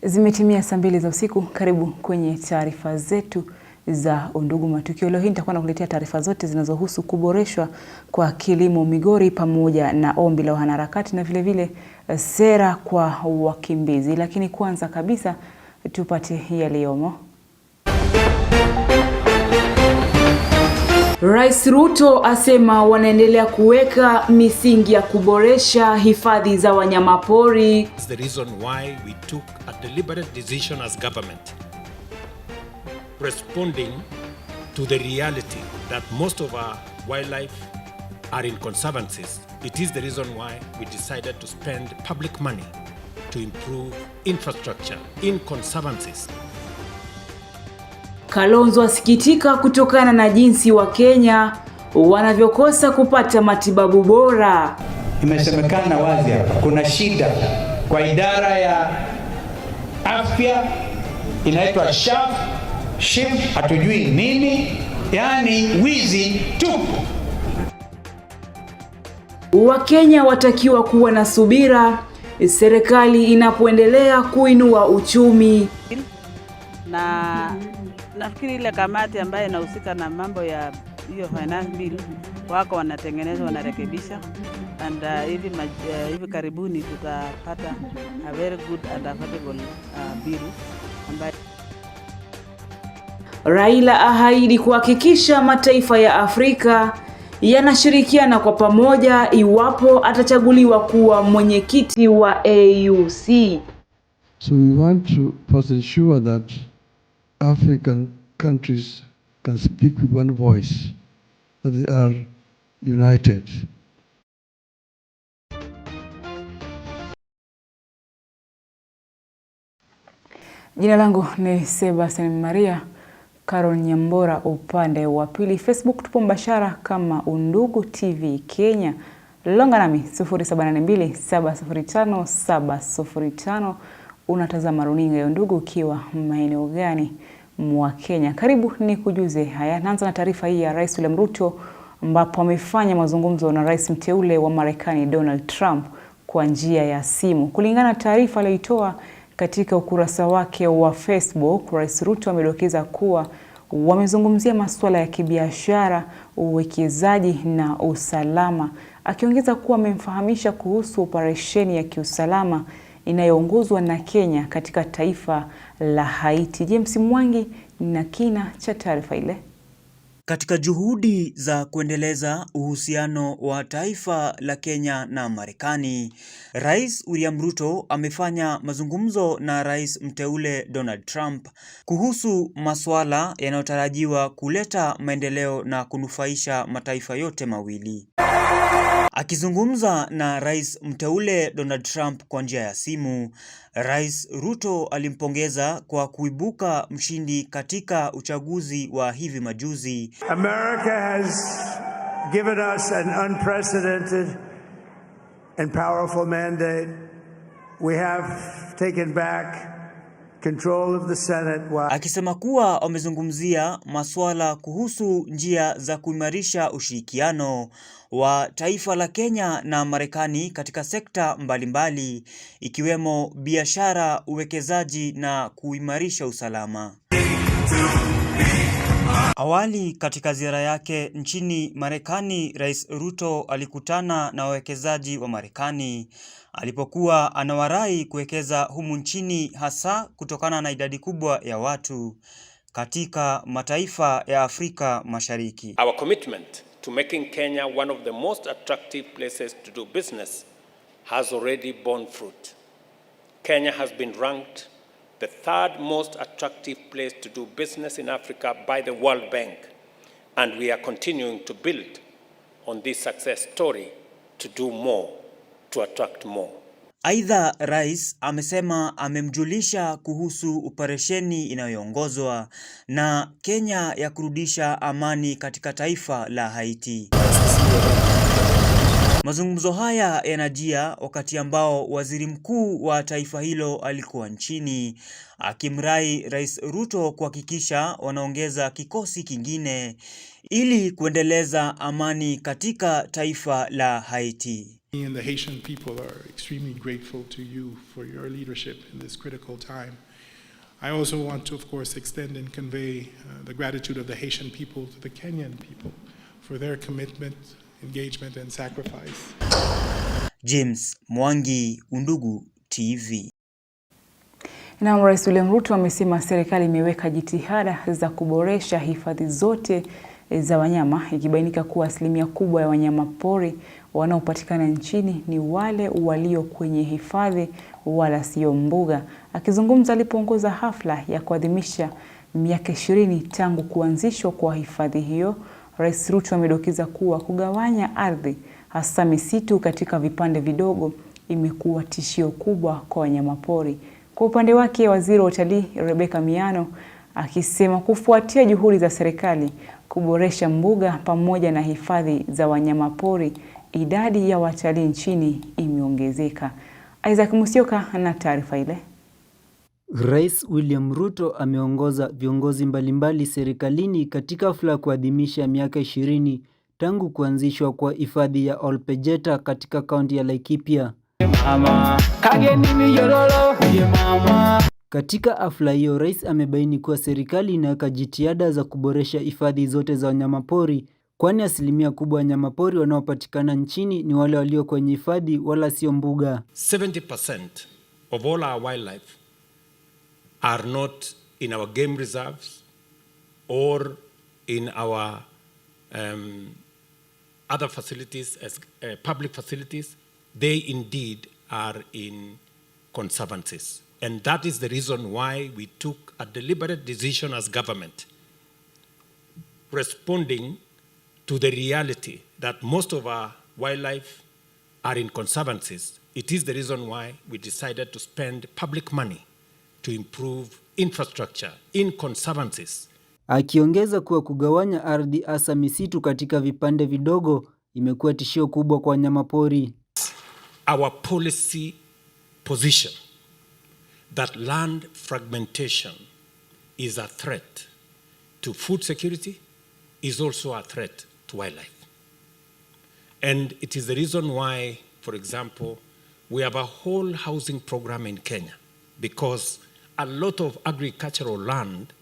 Zimetimia saa 2 za usiku. Karibu kwenye taarifa zetu za Undugu Matukio. Leo hii nitakuwa nakuletea taarifa zote zinazohusu kuboreshwa kwa kilimo Migori pamoja na ombi la wanaharakati na vile sera kwa wakimbizi. Lakini kwanza kabisa tupate yaliyomo. Rais Ruto asema wanaendelea kuweka misingi ya kuboresha hifadhi za wanyamapori. That's the reason why we took a deliberate decision as government, responding to the reality that most of our wildlife are in conservancies. It is the reason why we decided to spend public money to improve infrastructure in conservancies. Kalonzo asikitika kutokana na jinsi Wakenya wanavyokosa kupata matibabu bora. Imesemekana wazi hapa kuna shida kwa idara ya afya inaitwa SHIF, hatujui nini, yani wizi tupu. Wakenya watakiwa kuwa na subira serikali inapoendelea kuinua uchumi. Na nafikiri ile kamati ambayo inahusika na mambo ya hiyo finance bill wako wanatengeneza, wanarekebisha, and hivi karibuni tutapata a very good and affordable bill ambayo Raila ahaidi kuhakikisha mataifa ya Afrika yanashirikiana kwa pamoja iwapo atachaguliwa kuwa mwenyekiti wa AUC. So we want to ensure that African countries can speak with one voice, that they are united. Jina langu ni Sebastian. Mariah Carol Nyambora upande wa pili. Facebook tupo mbashara kama Undugu TV Kenya. Longa nami 0782705705. Unatazama runinga ya Undugu ukiwa maeneo gani mwa Kenya? Karibu ni kujuze haya. Naanza na taarifa hii ya Rais William Ruto ambapo amefanya mazungumzo na Rais mteule wa Marekani Donald Trump kwa njia ya simu. Kulingana na taarifa aliyoitoa katika ukurasa wake wa Facebook, Rais Ruto amedokeza kuwa wamezungumzia masuala ya kibiashara, uwekezaji na usalama, akiongeza kuwa amemfahamisha kuhusu operesheni ya kiusalama inayoongozwa na Kenya katika taifa la Haiti. James Mwangi na kina cha taarifa ile. Katika juhudi za kuendeleza uhusiano wa taifa la Kenya na Marekani, Rais William Ruto amefanya mazungumzo na Rais mteule Donald Trump kuhusu masuala yanayotarajiwa kuleta maendeleo na kunufaisha mataifa yote mawili. Akizungumza na Rais mteule Donald Trump kwa njia ya simu, Rais Ruto alimpongeza kwa kuibuka mshindi katika uchaguzi wa hivi majuzi. America has given us an unprecedented and powerful mandate. We have taken back control of the Senate. Akisema kuwa wamezungumzia masuala kuhusu njia za kuimarisha ushirikiano wa taifa la Kenya na Marekani katika sekta mbalimbali ikiwemo biashara, uwekezaji na kuimarisha usalama. Awali katika ziara yake nchini Marekani, Rais Ruto alikutana na wawekezaji wa Marekani alipokuwa anawarai kuwekeza humu nchini, hasa kutokana na idadi kubwa ya watu katika mataifa ya Afrika Mashariki. Our commitment to making Kenya one of the most attractive places to do business has already borne fruit. Kenya has been ranked the third most attractive place to do business in Africa by the World Bank, and we are continuing to build on this success story to do more, to attract more. Aidha, Rais amesema amemjulisha kuhusu operesheni inayoongozwa na Kenya ya kurudisha amani katika taifa la Haiti. Mazungumzo haya yanajia wakati ambao waziri mkuu wa taifa hilo alikuwa nchini, akimrai Rais Ruto kuhakikisha wanaongeza kikosi kingine ili kuendeleza amani katika taifa la Haiti. Me and the Haitian people are extremely grateful to you for your leadership in this critical time. I also want to, of course, extend and convey the gratitude of the Haitian people to the Kenyan people for their commitment, engagement, and sacrifice. James Mwangi, Undugu TV. Na Rais William Ruto amesema serikali imeweka jitihada za kuboresha hifadhi zote za wanyama, ikibainika kuwa asilimia kubwa ya wanyama pori wanaopatikana nchini ni wale walio kwenye hifadhi wala sio mbuga. Akizungumza alipoongoza hafla ya kuadhimisha miaka 20 tangu kuanzishwa kwa hifadhi hiyo, Rais Ruto amedokeza kuwa kugawanya ardhi hasa misitu katika vipande vidogo imekuwa tishio kubwa kwa wanyamapori. Kwa upande wake, Waziri wa Utalii Rebecca Miano akisema kufuatia juhudi za serikali kuboresha mbuga pamoja na hifadhi za wanyamapori, idadi ya watalii nchini imeongezeka. Isaac Musyoka na taarifa ile. Rais William Ruto ameongoza viongozi mbalimbali serikalini katika hafla ya kuadhimisha miaka 20 tangu kuanzishwa kwa hifadhi ya Olpejeta katika kaunti ya Laikipia. Katika hafla hiyo, rais amebaini kuwa serikali inaweka jitihada za kuboresha hifadhi zote za wanyamapori, kwani asilimia kubwa ya wanyamapori wanaopatikana nchini ni wale walio kwenye hifadhi wala sio mbuga. 70% of all our wildlife are not in our game reserves or in our other facilities as public facilities. They indeed are in conservancies. And that is the reason why we took a deliberate decision as government, responding to the reality that most of our wildlife are in conservancies. It is the reason why we decided to spend public money to improve infrastructure in conservancies. Akiongeza kuwa kugawanya ardhi hasa misitu katika vipande vidogo imekuwa tishio kubwa kwa wanyamapori. Our policy position that land fragmentation is a threat to food security is also a threat to wildlife. And it is the reason why, for example, we have a whole housing program in Kenya, because a lot of agricultural land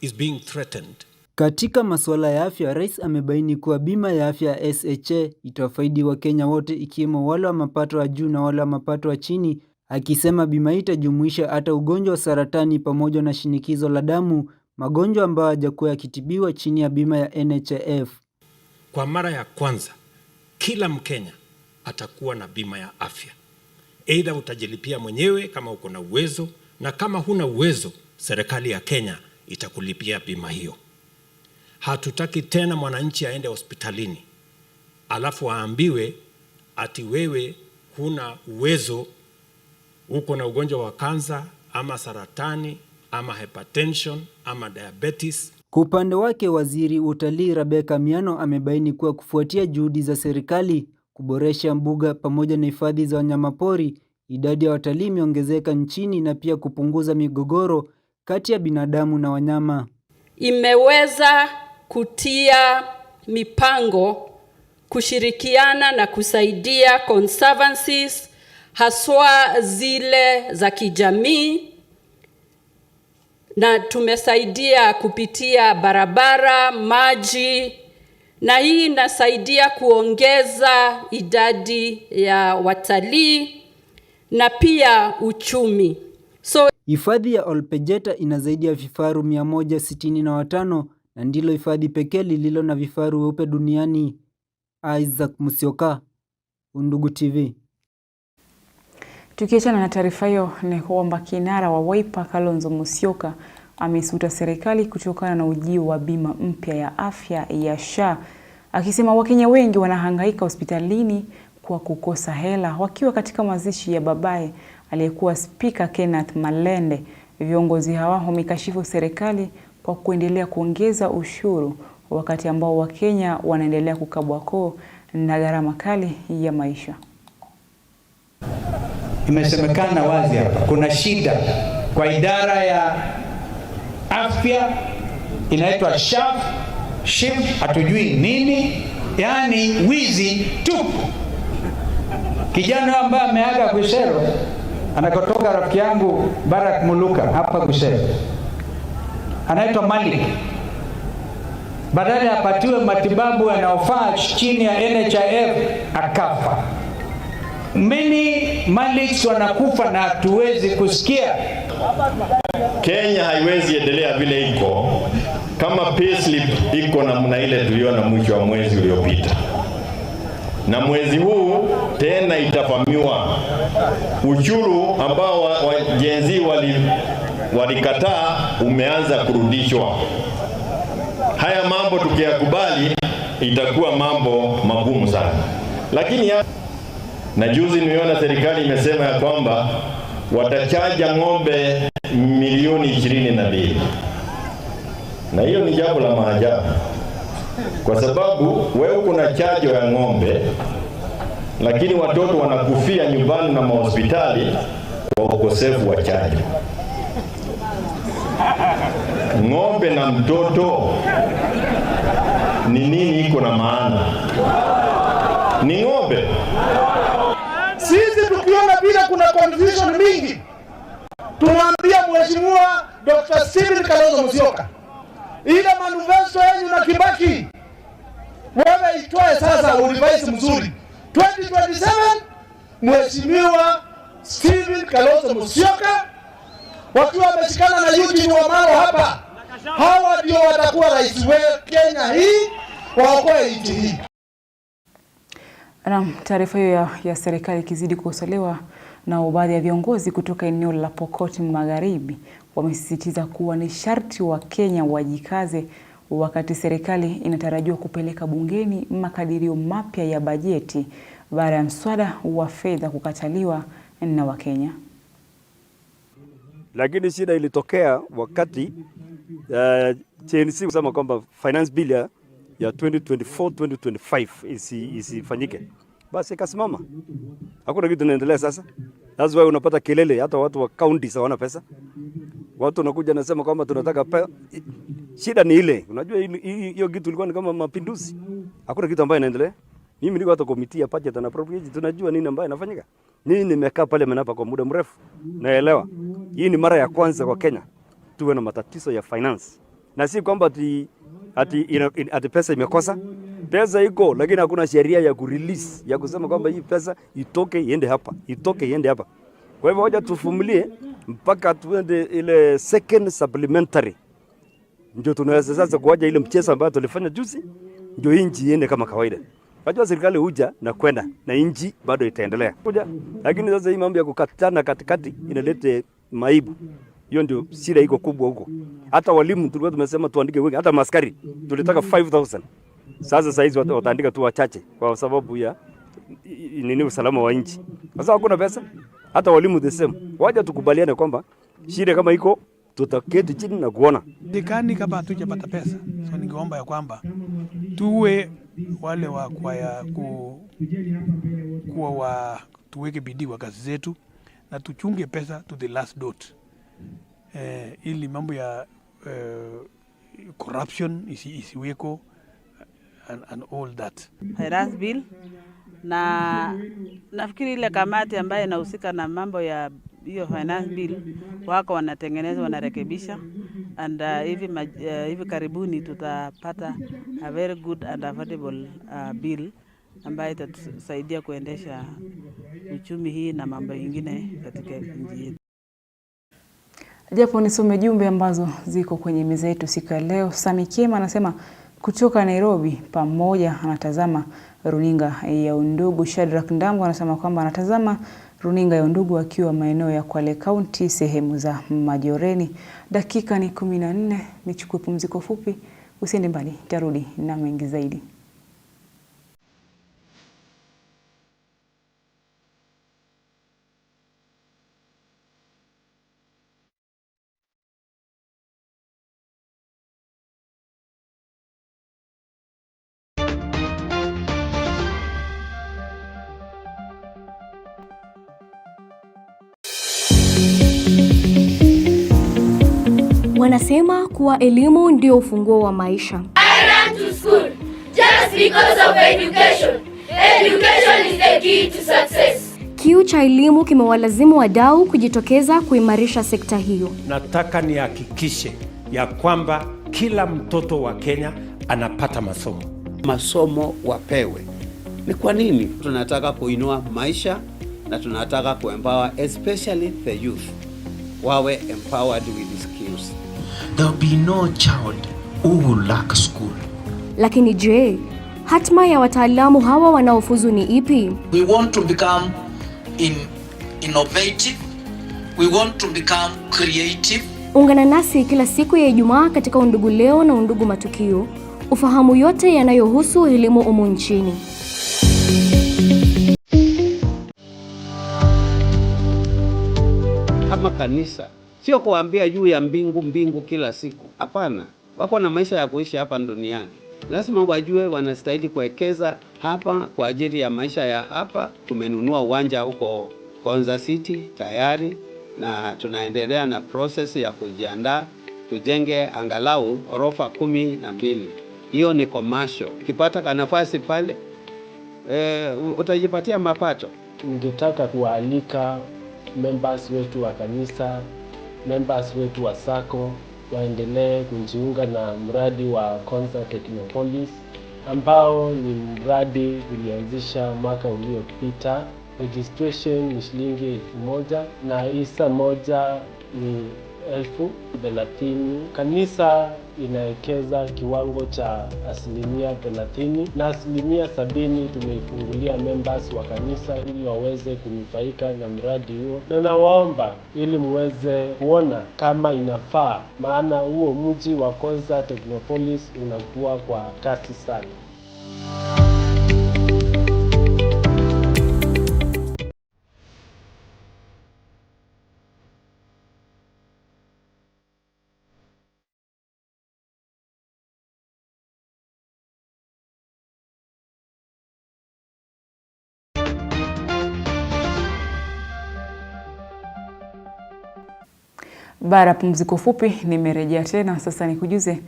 is being threatened. Katika masuala ya afya, rais amebaini kuwa bima ya afya ya SHA itawafaidi Wakenya wote, ikiwemo wale wa mapato ya juu na wale wa mapato ya chini, akisema bima hii itajumuisha hata ugonjwa wa saratani pamoja na shinikizo la damu, magonjwa ambayo hayajakuwa yakitibiwa chini ya bima ya NHIF. Kwa mara ya kwanza, kila Mkenya atakuwa na bima ya afya. Aidha utajilipia mwenyewe kama uko na uwezo, na kama huna uwezo, serikali ya Kenya itakulipia bima hiyo. Hatutaki tena mwananchi aende hospitalini alafu aambiwe ati wewe huna uwezo, uko na ugonjwa wa kansa ama saratani ama hypertension ama diabetes. Kwa upande wake, waziri wa utalii Rebecca Miano amebaini kuwa kufuatia juhudi za serikali kuboresha mbuga pamoja na hifadhi za wanyamapori, idadi ya watalii imeongezeka nchini na pia kupunguza migogoro kati ya binadamu na wanyama. Imeweza kutia mipango kushirikiana na kusaidia conservancies haswa zile za kijamii, na tumesaidia kupitia barabara, maji, na hii inasaidia kuongeza idadi ya watalii na pia uchumi. Hifadhi ya Olpejeta ina zaidi ya vifaru 165 na ndilo hifadhi pekee lililo na vifaru weupe duniani. Isaac Musyoka, Undugu TV. Tukiachana na taarifa hiyo, ni kwamba kinara wa Wiper Kalonzo Musyoka amesuta serikali kutokana na ujio wa bima mpya ya afya ya SHA, akisema Wakenya wengi wanahangaika hospitalini kwa kukosa hela. Wakiwa katika mazishi ya babaye aliyekuwa Spika Kenneth Malende, viongozi hawa wamekashifu serikali kwa kuendelea kuongeza ushuru wakati ambao Wakenya wanaendelea kukabwa koo na gharama kali ya maisha. Imesemekana wazi hapa kuna shida kwa idara ya afya inaitwa SHIF, hatujui nini, yani wizi tupu. Kijana ambaye ameaga Kushero anakotoka rafiki yangu Barak Muluka hapa Kushero, anaitwa Malik, badala apatiwe matibabu yanayofaa chini ya NHIF akafa. Many Maliks wanakufa na hatuwezi kusikia. Kenya haiwezi endelea vile iko kama payslip iko namna ile tuliona mwisho wa mwezi uliopita. Na mwezi huu tena itafamiwa. Ushuru ambao wajenzi walikataa umeanza kurudishwa. Haya mambo tukiyakubali itakuwa mambo magumu sana. Lakini na juzi nimeona serikali imesema ya kwamba watachaja ng'ombe milioni 22. Na hiyo ni jambo la maajabu. Kwa sababu wewe kuna chajo ya ng'ombe, lakini watoto wanakufia nyumbani na mahospitali kwa ukosefu wa chajo. Ng'ombe na mtoto ni nini iko na maana? Ni ng'ombe. Sisi tukiona bila kuna confusion mingi, tunaambia Mheshimiwa Dr. Steven Kalonzo Musyoka, ile manifesto yenu na Kibaki wewe itoe sasa, urevise mzuri 2027. Mheshimiwa Steven Kalonzo Musyoka wakiwa wameshikana na Eugene Wamalwa hapa, hawa ndio watakuwa rais wa Kenya hii, waokoe nchi hii. Na taarifa hiyo ya serikali ikizidi kukosolewa na baadhi ya viongozi kutoka eneo la Pokot Magharibi, wamesisitiza kuwa ni sharti wa Kenya wajikaze wakati serikali inatarajiwa kupeleka bungeni makadirio mapya ya bajeti baada ya mswada wa fedha kukataliwa na Wakenya. Lakini shida ilitokea wakati TNC kusema kwamba finance bill ya 2024-2025 isifanyike. Basi ikasimama. Hakuna kitu inaendelea sasa. That's why unapata kelele, hata watu wa county hawana pesa. Watu wanakuja nasema kwamba tunataka shida ni ile. Unajua hiyo kitu ilikuwa ni kama mapinduzi. Hakuna kitu ambayo inaendelea. Mimi niko hata committee ya budget and appropriation, tunajua nini ambayo inafanyika. Mimi nimekaa pale hapa kwa muda mrefu. Naelewa. Hii ni mara ya kwanza kwa Kenya tuwe na matatizo ya finance. Na si kwamba ati pesa imekosa. Pesa iko, lakini hakuna sheria ya kurelease, ya kusema kwamba hii pesa itoke iende hapa, itoke iende hapa. Kwa hivyo hoja tuvumilie mpaka tuende ile second supplementary. Ndio tunaweza sasa kuacha ile mchezo ambao tulifanya juzi, ndio inji iende kama kawaida. Unajua serikali huja na kwenda na inji bado itaendelea kuja, lakini sasa hii mambo ya kukatana katikati inaleta maibu. Hiyo ndio shida iko kubwa huko. Hata walimu tulikuwa tumesema tuandike wengi, hata maskari tulitaka 5000. Sasa hizi wataandika tu wachache kwa sababu ya nini, usalama wa nchi. Sasa hakuna pesa. Hata walimu the same. Waje tukubaliane kwamba shida kama iko tutaketi chini na kuona. Dikani kama hatujapata pesa. So ningeomba ya kwamba tuwe wale wa tuweke bidii wa kazi zetu na tuchunge pesa to the last dot. Ili mambo ya corruption isiweko and all that. Finance bill, na nafikiri ile kamati ambayo inahusika na mambo ya hiyo finance bill wako wanatengeneza, wanarekebisha, and hivi karibuni tutapata a very good and affordable bill ambayo itatusaidia kuendesha uchumi hii na mambo mengine katika nchi yetu. Japo nisome jumbe ambazo ziko kwenye meza yetu siku ya leo. Sami Kema anasema kutoka Nairobi pamoja anatazama runinga ya Undugu. Shadrack Ndambo anasema kwamba anatazama runinga ya Undugu akiwa maeneo ya Kwale County sehemu za Majoreni. Dakika ni 14, nichukue pumziko fupi, usiende mbali, tarudi na mengi zaidi. Wanasema kuwa elimu ndio ufunguo wa maisha. I ran to school just because of education. Education is the key to success. Kiu cha elimu kimewalazimu wadau kujitokeza kuimarisha sekta hiyo. Nataka nihakikishe ya kwamba kila mtoto wa Kenya anapata masomo. Masomo wapewe. Ni kwa nini? Tunataka kuinua maisha na tunataka kuempower especially the youth. Wawe empowered with skills. There will be no child who will lack school. Lakini je, hatma ya wataalamu hawa wanaofuzu ni ipi? We want to become innovative. We want to become creative. Ungana nasi kila siku ya Ijumaa katika Undugu Leo na Undugu Matukio. Ufahamu yote yanayohusu elimu humu nchini. Kama kanisa, sio kuambia juu ya mbingu kila siku. Hapana, wako na maisha ya kuishi hapa duniani. Lazima wajue wanastahili kuwekeza hapa kwa ajili ya maisha ya hapa. Tumenunua uwanja huko Konza City tayari na tunaendelea na process ya kujiandaa tujenge angalau orofa 12. Hiyo ni commercial. Ukipata nafasi pale utajipatia mapato. Ningetaka kualika members wetu wa kanisa, members wetu wa sako waendelee kujiunga na mradi wa Konza Technopolis ambao ni mradi ulianzisha mwaka uliopita. Registration ni shilingi 1,000 na hisa moja ni 30,000. Kanisa inawekeza kiwango cha 30% na 70% tumeifungulia members wa kanisa ili waweze kunufaika na mradi huo. Na nawaomba ili muweze kuona kama inafaa, maana huo mji wa Konza Technopolis unakuwa kwa kasi sana. Baada ya pumziko fupi nimerejea tena. Sasa nikujuze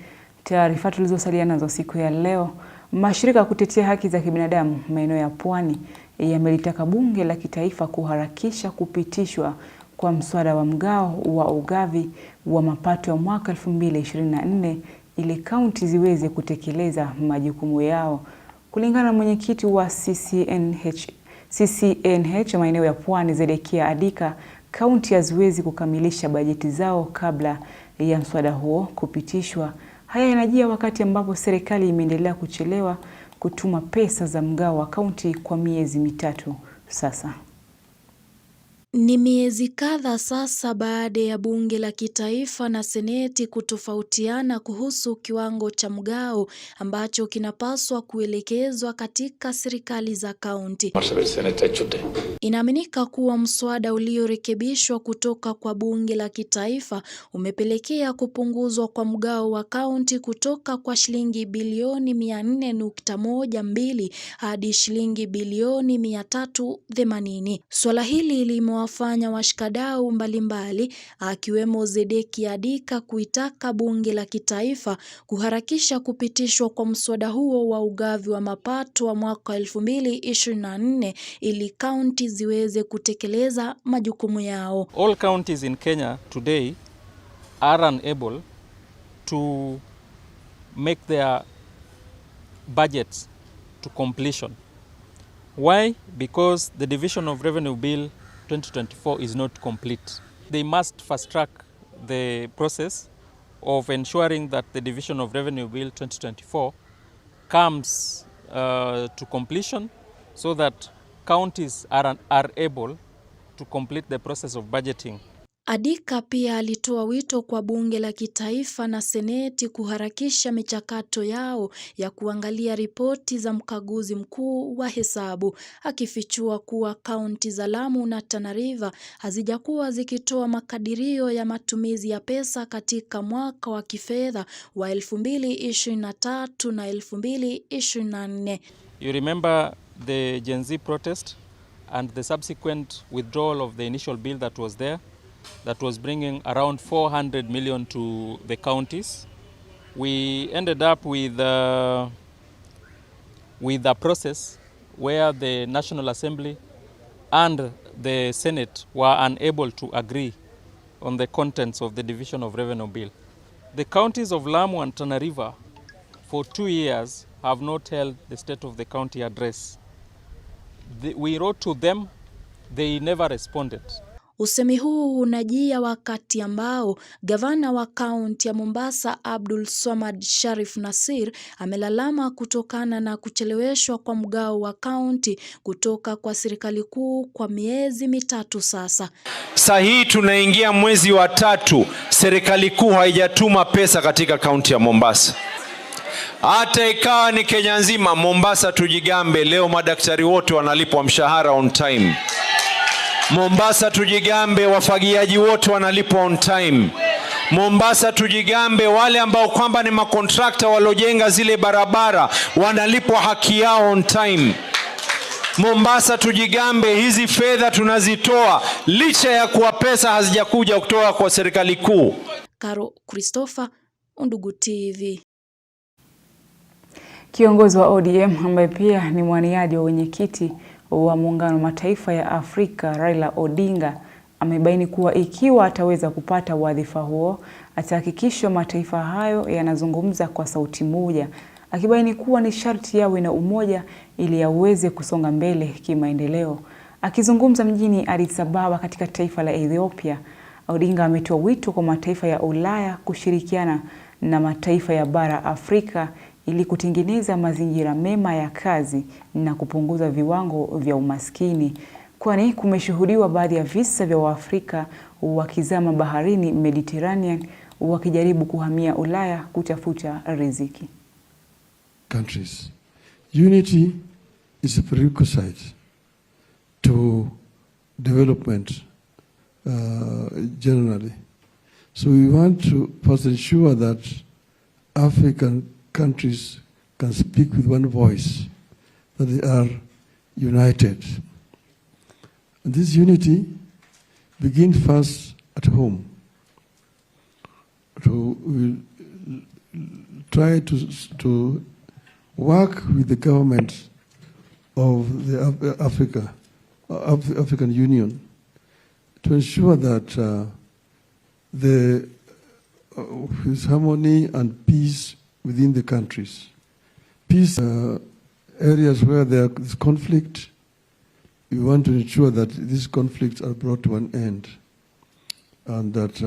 taarifa tulizosalia nazo siku ya leo. Mashirika ya kutetea haki za kibinadamu maeneo ya Pwani yamelitaka bunge la kitaifa kuharakisha kupitishwa kwa mswada wa mgao wa ugavi wa mapato ya mwaka 2024 ili kaunti ziweze kutekeleza majukumu yao. Kulingana na mwenyekiti wa CCNH maeneo ya Pwani Zedekia Adika, kaunti haziwezi kukamilisha bajeti zao kabla ya mswada huo kupitishwa. Haya yanajia wakati ambapo serikali imeendelea kuchelewa kutuma pesa za mgao wa kaunti kwa miezi mitatu sasa. Ni miezi kadhaa sasa baada ya bunge la kitaifa na seneti kutofautiana kuhusu kiwango cha mgao ambacho kinapaswa kuelekezwa katika serikali za kaunti. Inaaminika kuwa mswada uliorekebishwa kutoka kwa bunge la kitaifa umepelekea kupunguzwa kwa mgao wa kaunti kutoka kwa shilingi bilioni 400.12 hadi shilingi bilioni 380. Swala hili limewafanya washikadau mbalimbali akiwemo Zedekia Adika kuitaka bunge la kitaifa kuharakisha kupitishwa kwa mswada huo wa ugavi wa mapato wa mwaka 2024 ili kaunti ziweze kutekeleza majukumu yao. All counties in Kenya today are unable to make their budgets to completion. Why? Because the Division of Revenue Bill 2024 is not complete. They must fast track the process of ensuring that the Division of Revenue Bill 2024 comes to completion so that counties are able to complete the process of budgeting. Adika pia alitoa wito kwa bunge la kitaifa na seneti kuharakisha michakato yao ya kuangalia ripoti za mkaguzi mkuu wa hesabu, akifichua kuwa kaunti za Lamu na Tana River hazijakuwa zikitoa makadirio ya matumizi ya pesa katika mwaka wa kifedha wa 2023 na 2024. You remember the Gen Z protest and the subsequent withdrawal of the initial bill that was there, that was bringing around 400 million to the counties. We ended up with a process where the National Assembly and the Senate were unable to agree on the contents of the Division of Revenue Bill. The counties of Lamu and Tana River for 2 years have not held the State of the County address. We wrote to them, they never responded. Usemi huu unajia wakati ambao gavana wa kaunti ya Mombasa Abdul Swamad Sharif Nassir amelalama kutokana na kucheleweshwa kwa mgao wa kaunti kutoka kwa serikali kuu kwa miezi mitatu sasa. Sasa hii tunaingia mwezi wa 3, serikali kuu haijatuma pesa katika kaunti ya Mombasa. Hata ikawa ni Kenya nzima, Mombasa tujigambe, leo madaktari wote wanalipwa mshahara on time. Mombasa tujigambe, wafagiaji wote wanalipwa on time. Mombasa tujigambe, wale ambao kwamba ni makontrakta walojenga zile barabara wanalipwa haki yao on time. Mombasa tujigambe, hizi fedha tunazitoa licha ya kuwa pesa hazijakuja kutoka kwa serikali kuu. Karo Christopher, Undugu TV. Kiongozi wa ODM ambaye pia ni mwaniaji wa wenyekiti wa Muungano wa Mataifa ya Afrika Raila Odinga amebaini kuwa ikiwa ataweza kupata wadhifa huo atahakikisha mataifa hayo yanazungumza kwa sauti moja, akibaini kuwa ni sharti yawe na umoja ili yaweze kusonga mbele kimaendeleo. Akizungumza mjini Addis Ababa katika taifa la Ethiopia, Odinga ametoa wito kwa mataifa ya Ulaya kushirikiana na mataifa ya bara Afrika ili kutengeneza mazingira mema ya kazi na kupunguza viwango vya umaskini, kwani kumeshuhudiwa baadhi ya visa vya Waafrika wakizama baharini Mediterranean wakijaribu kuhamia Ulaya kutafuta riziki. Countries. Unity is a prerequisite to development generally. So we want to first ensure that African countries can speak with one voice, that they are united. And this unity begins first at home. We try to work with the government of the African Union to ensure that there is harmony and peace within the countries. Peace areas where there is conflict, we want to ensure that these conflicts are brought to an end and that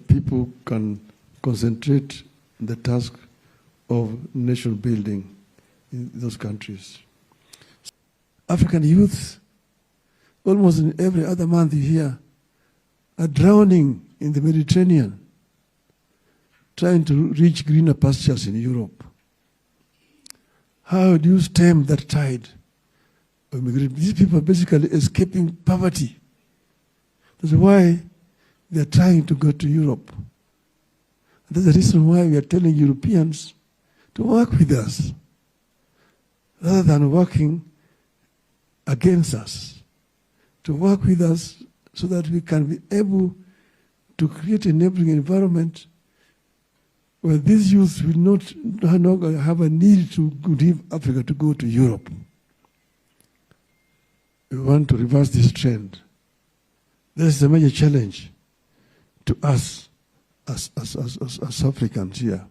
people can concentrate on the task of nation building in those countries. African youth, almost in every other month you hear, are drowning in the Mediterranean, trying to reach greener pastures in Europe. How do you stem that tide of immigration? These people are basically escaping poverty. That's why they are trying to go to Europe. That's the reason why we are telling Europeans to work with us, rather than working against us, to work with us so that we can be able to create an enabling environment where these youths will not have a need to leave Africa to go to Europe. We want to reverse this trend. This is a major challenge to us as Africans here.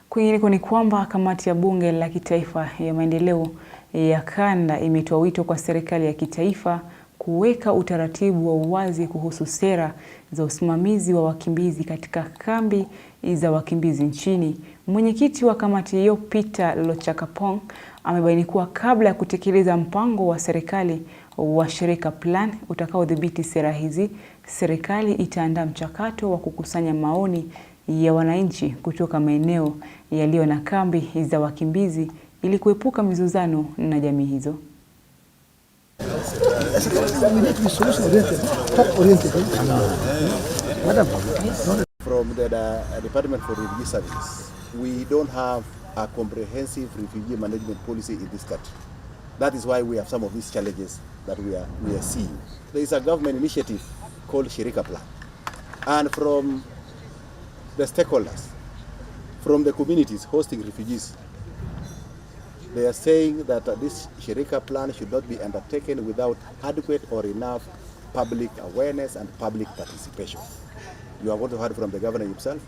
Kwingineko ni kwamba kamati ya bunge la kitaifa ya maendeleo ya kanda imetoa wito kwa serikali ya kitaifa kuweka utaratibu wa uwazi kuhusu sera za usimamizi wa wakimbizi katika kambi za wakimbizi nchini. Mwenyekiti wa kamati hiyo Peter Lochakapong amebaini kuwa kabla ya kutekeleza mpango wa serikali wa shirika plan utakaodhibiti sera hizi, serikali itaandaa mchakato wa kukusanya maoni ya wananchi kutoka maeneo yaliyo na kambi za wakimbizi ili kuepuka mizozano na jamii hizo. From the Department for Refugee Services, we don't have a comprehensive refugee management policy in this country. That is why we have some of these challenges that we are seeing. There is a government initiative called Shirika Plan, and from the stakeholders, from the communities hosting refugees, They are saying that this Shirika plan should not be undertaken without adequate or enough public awareness and public participation. You have also heard from the governor himself.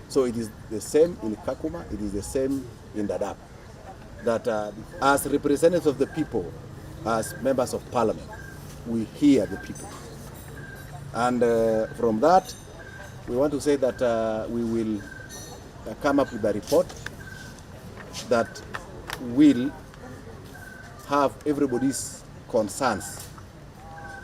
So it is the same in Kakuma, it is the same in Dadaab. That as representatives of the people, as members of parliament, we hear the people. And from that, we want to say that we will come up with a report that will have everybody's concerns.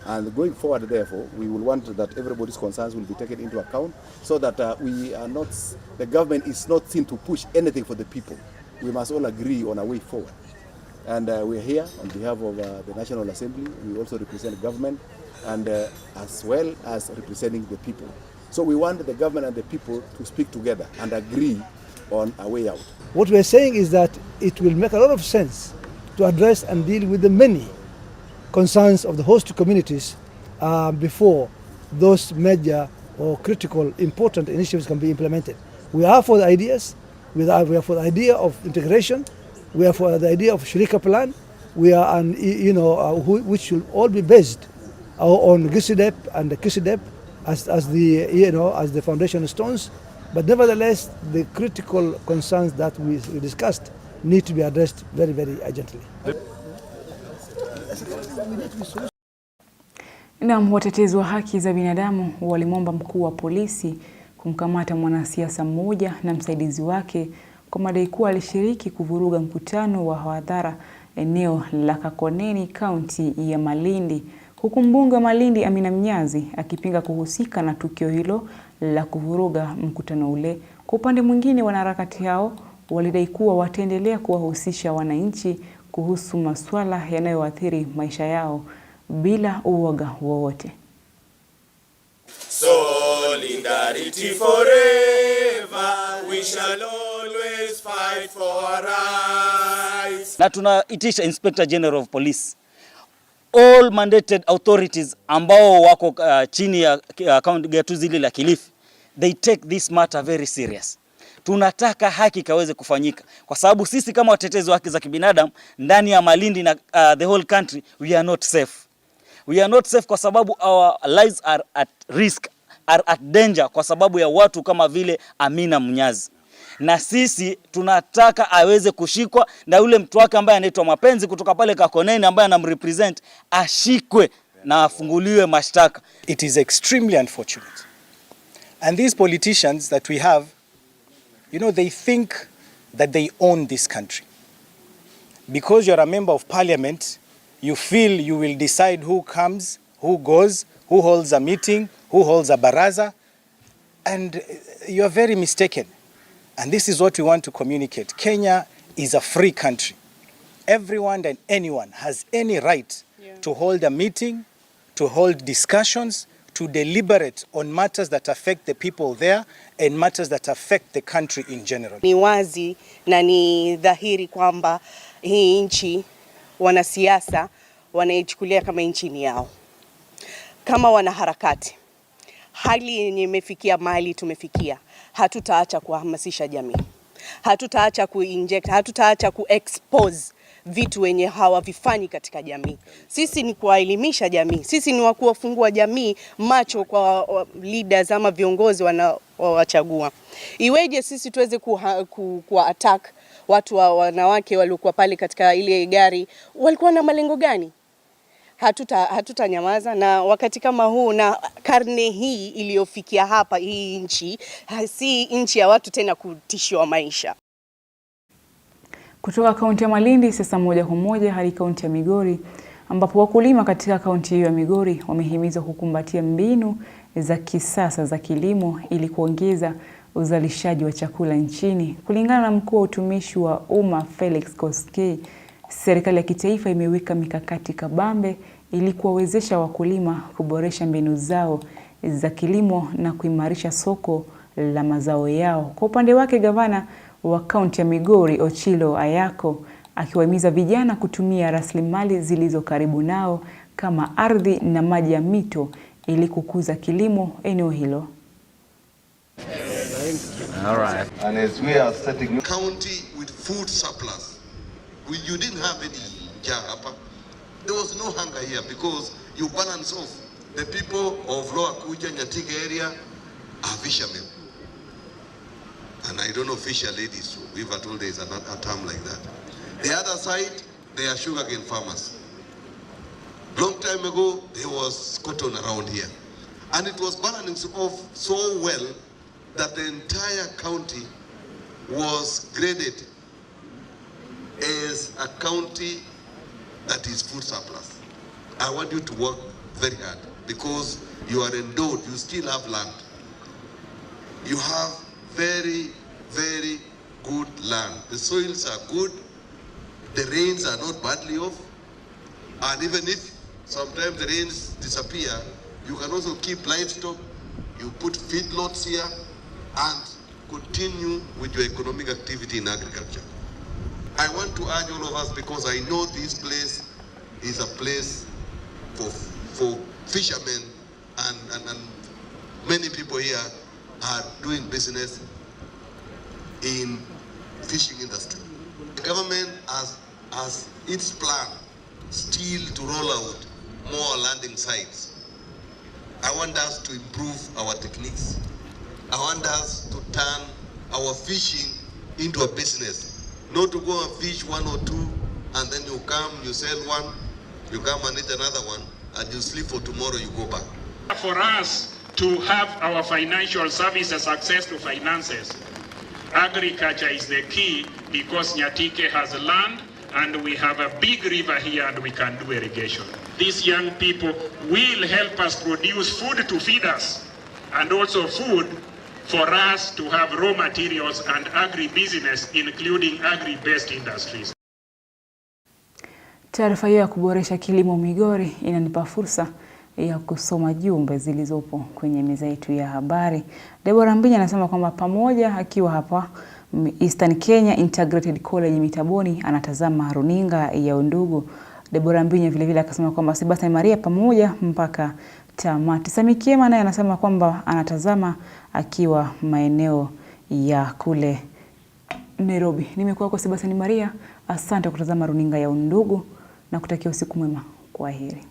And going forward, therefore, we will want that everybody's concerns will be taken into account so that the government is not seen to push anything for the people. We must all agree on a way forward. And we're here on behalf of the National Assembly. We also represent the government and as well as representing the people. So we want the government and the people to speak together and agree on a way out. What we're saying is that it will make a lot of sense to address and deal with the many concerns of the host communities before those major or critical, important initiatives can be implemented. We are for the ideas, we are for the idea of integration, we are for the idea of Shirika plan, we are, which should all be based on GISIDEP and the KISIDEP as the foundation stones. But nevertheless, the critical concerns that we discussed need to be addressed very, very urgently. Na watetezi wa haki za binadamu walimwomba mkuu wa polisi kumkamata mwanasiasa mmoja na msaidizi wake kwa madai kuwa alishiriki kuvuruga mkutano wa hadhara eneo la Kakoneni, kaunti ya Malindi, huku mbunge wa Malindi Amina Mnyazi akipinga kuhusika na tukio hilo la kuvuruga mkutano ule. Kwa upande mwingine, wanaharakati hao walidai kuwa wataendelea kuwahusisha wananchi kuhusu masuala yanayoathiri maisha yao bila uoga wowote. Solidarity forever, we shall always fight for our rights. Na tunaitisha Inspector General of Police, all mandated authorities ambao wako chini ya gatuzi hili la Kilifi, they take this matter very serious. Tunataka haki kaweze kufanyika kwa sababu sisi kama watetezi wa haki za kibinadamu ndani ya Malindi na the whole country, we are not safe. We are not safe kwa sababu our lives are at risk, are at danger kwa sababu ya watu kama vile Amina Mnyazi. Na sisi tunataka aweze kushikwa na yule mtu wake ambaye anaitwa Mapenzi kutoka pale Kakoneni ambaye anamrepresent ashikwe na afunguliwe mashtaka. It is extremely unfortunate. And these politicians that we have, they think that they own this country. Because you're a member of parliament, you feel you will decide who comes, who goes, who holds a meeting, who holds a baraza, and you are very mistaken. And this is what we want to communicate. Kenya is a free country. Everyone and anyone has any right to hold a meeting, to hold discussions, to deliberate on matters that affect the people there and matters that affect the country in general. Ni wazi na ni dhahiri kwamba hii nchi wanasiasa wanaichukulia kama nchi ni yao. Kama wanaharakati, hali yenye imefikia mahali tumefikia, hatutaacha kuhamasisha jamii. Hatutaacha kuinject, hatutaacha kuexpose vitu wenye hawavifanyi katika jamii. Sisi ni kuwaelimisha jamii. Sisi ni wakuwafungua jamii macho kwa leaders ama viongozi wanaowachagua. Iweje sisi tuweze kuwa attack watu wa wanawake waliokuwa pale katika ile gari, walikuwa na malengo gani? Hatutanyamaza, na wakati kama huu na karne hii iliyofikia hapa, hii nchi si nchi ya watu tena kutishiwa maisha. Kutoka kaunti ya Malindi sasa moja kwa moja hadi kaunti ya Migori, ambapo wakulima katika kaunti hiyo ya Migori wamehimizwa kukumbatia mbinu za kisasa za kilimo ili kuongeza uzalishaji wa chakula nchini. Kulingana na mkuu wa utumishi wa umma Felix Koskei, serikali ya kitaifa imeweka mikakati kabambe ili kuwawezesha wakulima kuboresha mbinu zao za kilimo na kuimarisha soko la mazao yao. Kwa upande wake, gavana wa kaunti ya Migori Ochilo Ayako akiwahimiza vijana kutumia rasilimali zilizo karibu nao kama ardhi na maji ya mito ili kukuza kilimo eneo hilo. All right. And as we are setting county with food surplus, You didn't have any jahapa. There was no hunger here because you balance off. The people of Lower Kuja, Nyatika area are fishermen. And I don't know fisher ladies, if at all there is a term like that. The other side, they are sugarcane farmers. Long time ago, there was cotton around here. And it was balanced off so well that the entire county was graded as a county that is food surplus. I want you to work very hard because you are endowed, you still have land. You have very, very good land. The soils are good, the rains are not badly off, and even if sometimes the rains disappear, you can also keep livestock, you put feedlots here, and continue with your economic activity in agriculture. I want to urge all of us, because I know this place is a place for fishermen, and many people here are doing business in fishing industry. The government has its plan still to roll out more landing sites. I want us to improve our techniques. I want us to turn our fishing into a business. Not to go and fish one or two, and then you come, you sell one, you come and eat another one, and you sleep for tomorrow, you go back. For us to have our financial services access to finances, agriculture is the key, because Nyatike has land and we have a big river here and we can do irrigation. These young people will help us produce food to feed us, and also food for us to have raw materials and agri-business, including agri-based industries. Taarifa hiyo ya kuboresha kilimo Migori inanipa fursa ya kusoma jumbe zilizopo kwenye meza yetu ya habari. Deborah Mbinya anasema kwamba pamoja akiwa hapa Eastern Kenya Integrated College Mitaboni anatazama runinga ya Undugu. Deborah Mbinya vile vile akasema kwamba Sebastian Mariah pamoja mpaka tamati. Samikiema naye anasema kwamba anatazama akiwa maeneo ya kule Nairobi. Nimekuwa kwa Sebastian Mariah, asante kutazama runinga ya Undugu na kutakia usiku mwema. Kwaheri.